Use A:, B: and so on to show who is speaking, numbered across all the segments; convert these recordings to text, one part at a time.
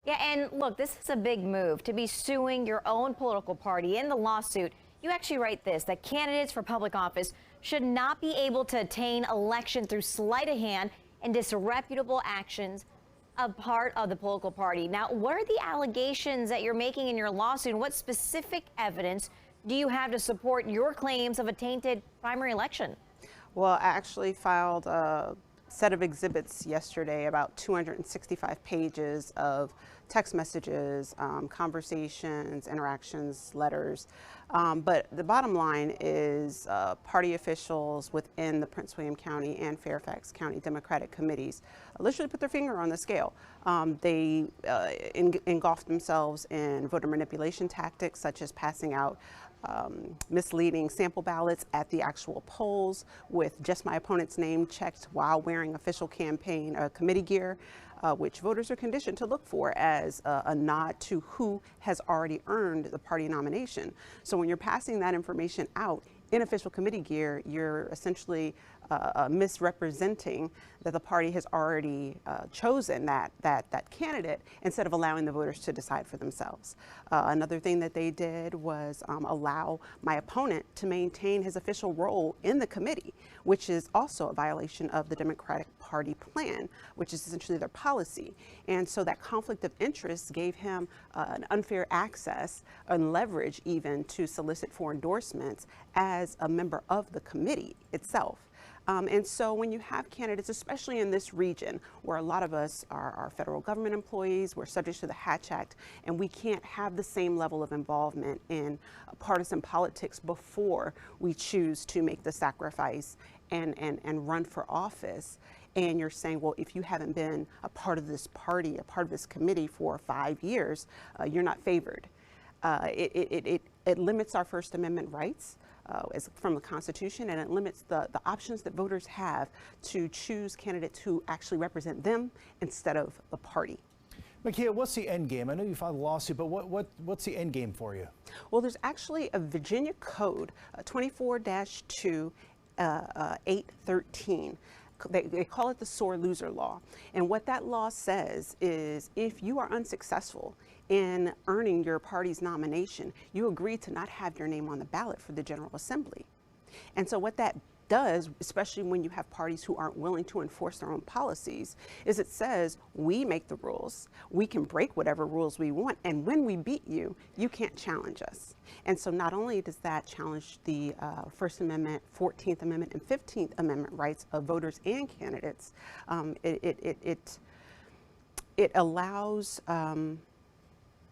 A: Yeah, and look, this is a big move to be suing your own political party. In the lawsuit, you actually write this, that candidates for public office should not be able to attain election through sleight of hand and disreputable actions of part of the political party. Now, what are the allegations that you're making in your lawsuit, and what specific evidence do you have to support your claims of a tainted primary election?
B: Well, I actually filed a set of exhibits yesterday, about 265 pages of text messages, conversations, interactions, letters. But the bottom line is party officials within the Prince William County and Fairfax County Democratic committees literally put their finger on the scale. They engulfed themselves in voter manipulation tactics, such as passing out misleading sample ballots at the actual polls with just my opponent's name checked while wearing official campaign committee gear, which voters are conditioned to look for as a nod to who has already earned the party nomination. So when you're passing that information out in official committee gear, you're essentially misrepresenting that the party has already chosen that candidate instead of allowing the voters to decide for themselves. Another thing that they did was allow my opponent to maintain his official role in the committee, which is also a violation of the Democratic Party plan, which is essentially their policy. And so that conflict of interest gave him an unfair access and leverage even to solicit for endorsements as a member of the committee itself. And so when you have candidates, especially in this region, where a lot of us are federal government employees, we're subject to the Hatch Act, and we can't have the same level of involvement in partisan politics before we choose to make the sacrifice and run for office. And you're saying, well, if you haven't been a part of this party, a part of this committee for 5 years, you're not favored. It limits our First Amendment rights from the Constitution, and it limits the options that voters have to choose candidates who actually represent them instead of the party.
C: Makya, what's the end game? I know you filed a lawsuit, but what's the end game for you?
B: Well, there's actually a Virginia code, 24-2 813. They call it the sore loser law. And what that law says is if you are unsuccessful in earning your party's nomination, you agree to not have your name on the ballot for the General Assembly. And so what that does, especially when you have parties who aren't willing to enforce their own policies, is it says we make the rules, we can break whatever rules we want, and when we beat you, you can't challenge us. And so not only does that challenge the First Amendment, 14th Amendment, and 15th Amendment rights of voters and candidates, it allows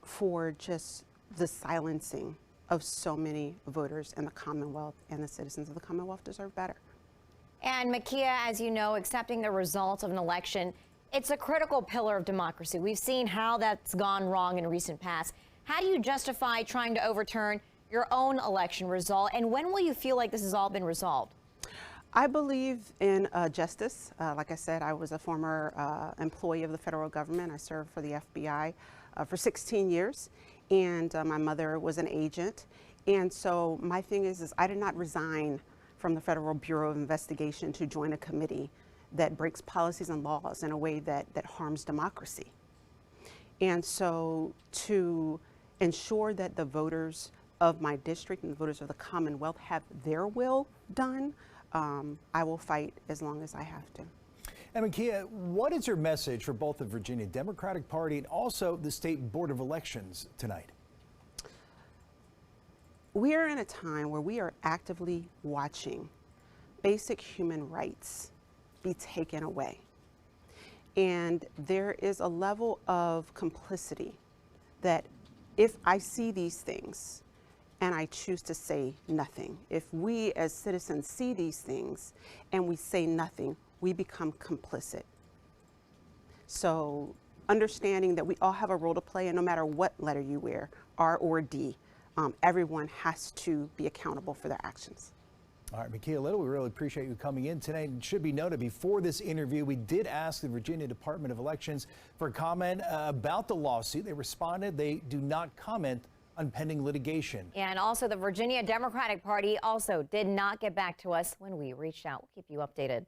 B: for just the silencing of so many voters in the Commonwealth, and the citizens of the Commonwealth deserve better.
A: And Makya, as you know, accepting the results of an election, it's a critical pillar of democracy. We've seen how that's gone wrong in recent past. How do you justify trying to overturn your own election result, and when will you feel like this has all been resolved?
B: I believe in justice. Like I said, I was a former employee of the federal government. I served for the FBI for 16 years. And my mother was an agent. And so my thing is I did not resign from the Federal Bureau of Investigation to join a committee that breaks policies and laws in a way that harms democracy. And so to ensure that the voters of my district and the voters of the Commonwealth have their will done, I will fight as long as I have to.
C: And Makya, what is your message for both the Virginia Democratic Party and also the State Board of Elections tonight?
B: We are in a time where we are actively watching basic human rights be taken away. And there is a level of complicity that if I see these things and I choose to say nothing, if we as citizens see these things and we say nothing, we become complicit. So understanding that we all have a role to play, and no matter what letter you wear, R or D, everyone has to be accountable for their actions.
C: All right, Makya Little, we really appreciate you coming in tonight. It should be noted, before this interview, we did ask the Virginia Department of Elections for a comment about the lawsuit. They responded they do not comment on pending litigation.
A: And also the Virginia Democratic Party also did not get back to us when we reached out. We'll keep you updated.